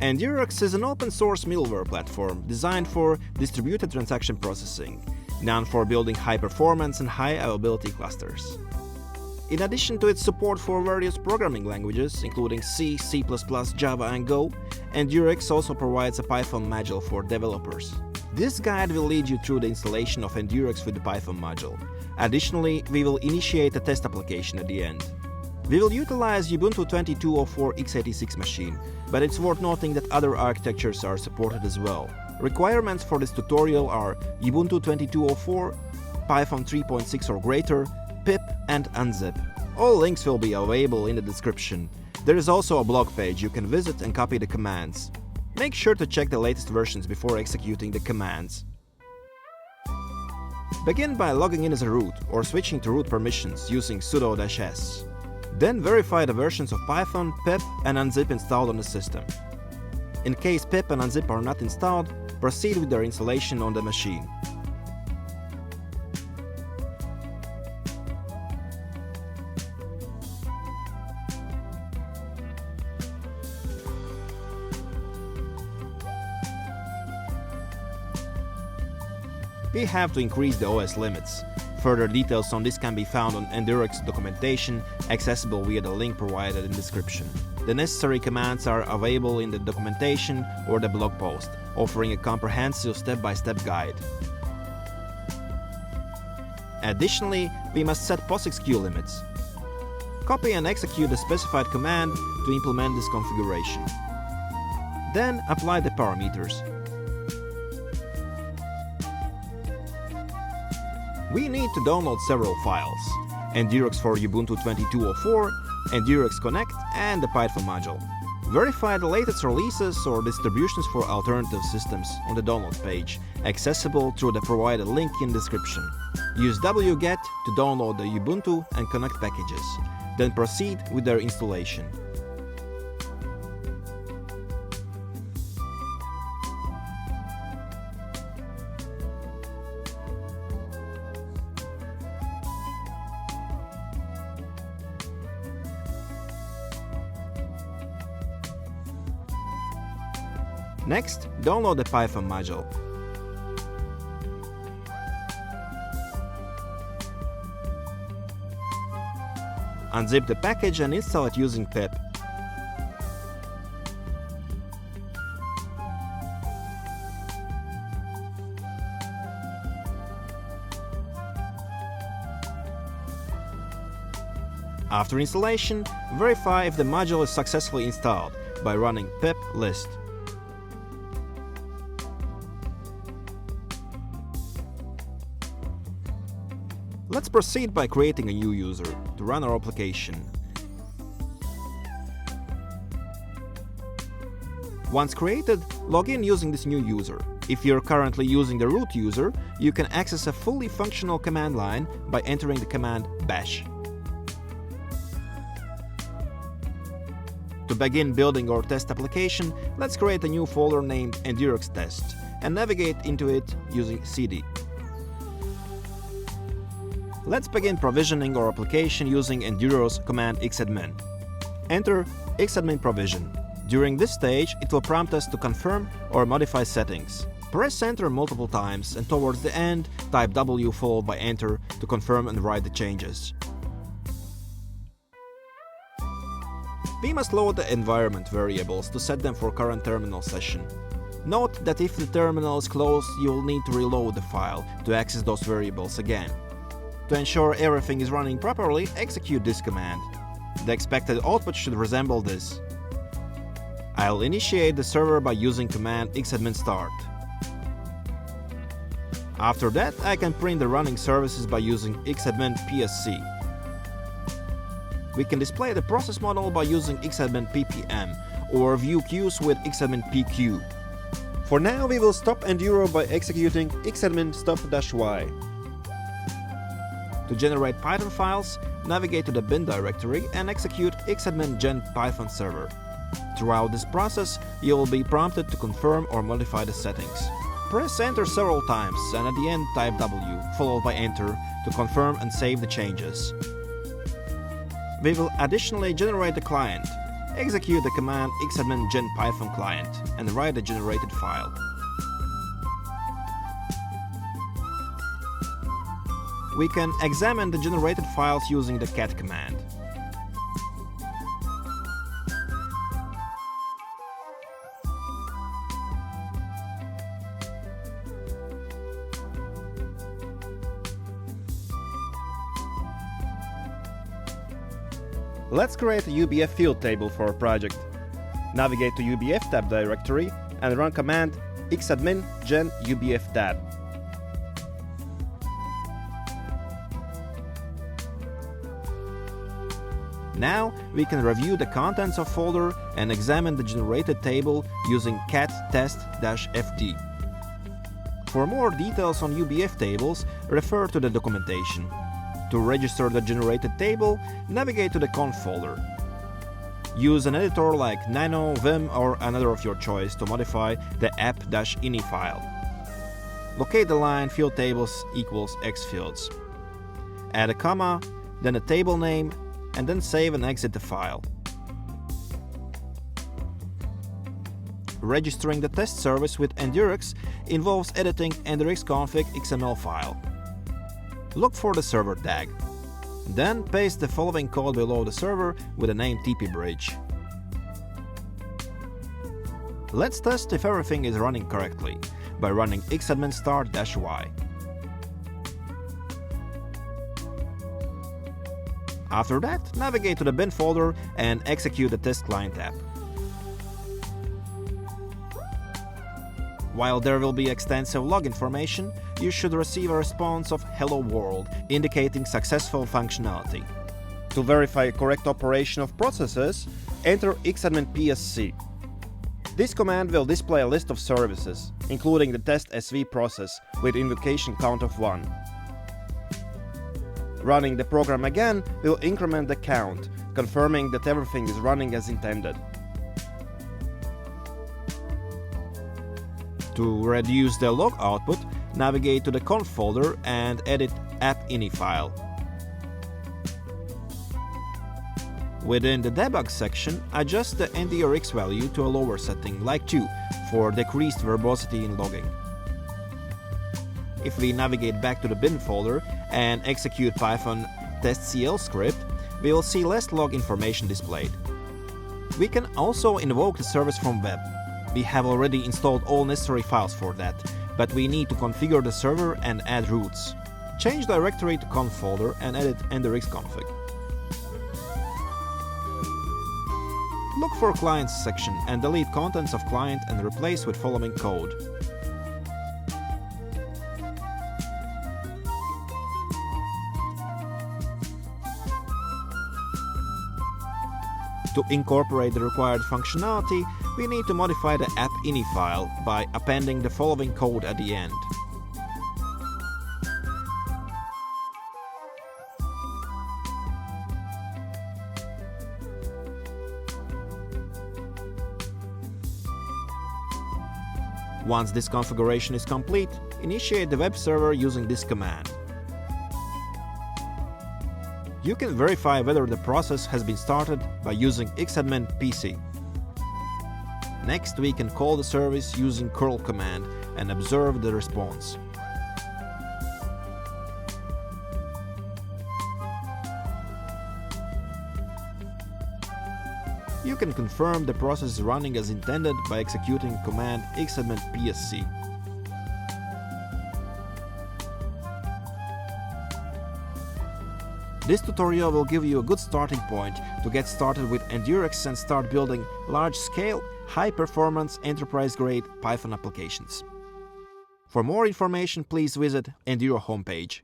Enduro is an open-source middleware platform designed for distributed transaction processing, known for building high-performance and high-availability clusters. In addition to its support for various programming languages, including C, C++, Java, and Go, Enduro also provides a Python module for developers. This guide will lead you through the installation of Enduro with the Python module. Additionally, we will initiate a test application at the end. We will utilize Ubuntu 22.04 x86 machine, but it's worth noting that other architectures are supported as well. Requirements for this tutorial are Ubuntu 22.04, Python 3.6 or greater, pip and unzip. All links will be available in the description. There is also a blog page you can visit and copy the commands. Make sure to check the latest versions before executing the commands. Begin by logging in as a root or switching to root permissions using sudo-s. Then verify the versions of Python, pip and unzip installed on the system. In case pip and unzip are not installed, proceed with their installation on the machine. We have to increase the OS limits. Further details on this can be found on Enduro's documentation, accessible via the link provided in the description. The necessary commands are available in the documentation or the blog post, offering a comprehensive step-by-step guide. Additionally, we must set POSIX limits. Copy and execute the specified command to implement this configuration. Then apply the parameters. We need to download several files: Enduro for Ubuntu 22.04, Enduro Connect, and the Python module. Verify the latest releases or distributions for alternative systems on the download page, accessible through the provided link in the description. Use wget to download the Ubuntu and Connect packages, then proceed with their installation. Next, download the Python module. Unzip the package and install it using pip. After installation, verify if the module is successfully installed by running pip list. Let's proceed by creating a new user to run our application. Once created, log in using this new user. If you're currently using the root user, you can access a fully functional command line by entering the command bash. To begin building our test application, let's create a new folder named Enduro Test and navigate into it using cd. Let's begin provisioning our application using Enduro's command xadmin. Enter xadmin provision. During this stage, it will prompt us to confirm or modify settings. Press enter multiple times and towards the end, type W followed by enter to confirm and write the changes. We must load the environment variables to set them for current terminal session. Note that if the terminal is closed, you will need to reload the file to access those variables again. To ensure everything is running properly, execute this command. The expected output should resemble this. I'll initiate the server by using command xadmin start. After that, I can print the running services by using xadmin psc. We can display the process model by using xadmin ppm or view queues with xadmin pq. For now, we will stop Enduro by executing xadmin stop-y. To generate Python files, navigate to the bin directory and execute xadmin gen python server. Throughout this process, you will be prompted to confirm or modify the settings. Press enter several times and at the end type W, followed by enter, to confirm and save the changes. We will additionally generate the client. execute the command xadmin gen python client and write the generated file. We can examine the generated files using the cat command. Let's create a UBF field table for our project. Navigate to UBF tab directory and run command xadmin gen UBF tab. Now we can review the contents of folder and examine the generated table using cat test-fd. For more details on UBF tables, refer to the documentation. To register the generated table, navigate to the conf folder. Use an editor like Nano, Vim or another of your choice to modify the app-ini file. Locate the line field tables equals xfields. Add a comma, then a table name, and then save and exit the file. Registering the test service with Enduro involves editing enduro-config XML file. Look for the server tag. Then paste the following code below the server with the name tpbridge. Let's test if everything is running correctly by running xadmin start-y. After that, navigate to the bin folder and execute the test client app. While there will be extensive log information, you should receive a response of Hello World, indicating successful functionality. To verify correct operation of processes, enter xadmin psc. This command will display a list of services, including the test SV process with invocation count of 1. Running the program again will increment the count, confirming that everything is running as intended. To reduce the log output, navigate to the conf folder and edit app-ini file. Within the debug section, adjust the NDRX value to a lower setting, like 2, for decreased verbosity in logging. If we navigate back to the bin folder and execute Python testcl script, we will see less log information displayed. We can also invoke the service from web. We have already installed all necessary files for that, but we need to configure the server and add routes. Change directory to conf folder and edit enduro-config. Look for clients section and delete contents of client and replace with following code. To incorporate the required functionality, we need to modify the app-ini file by appending the following code at the end. Once this configuration is complete, initiate the web server using this command. You can verify whether the process has been started by using xadmin pc. Next, we can call the service using curl command and observe the response. You can confirm the process is running as intended by executing command xadmin psc. This tutorial will give you a good starting point to get started with Enduro and start building large-scale, high-performance, enterprise-grade Python applications. For more information, please visit Enduro homepage.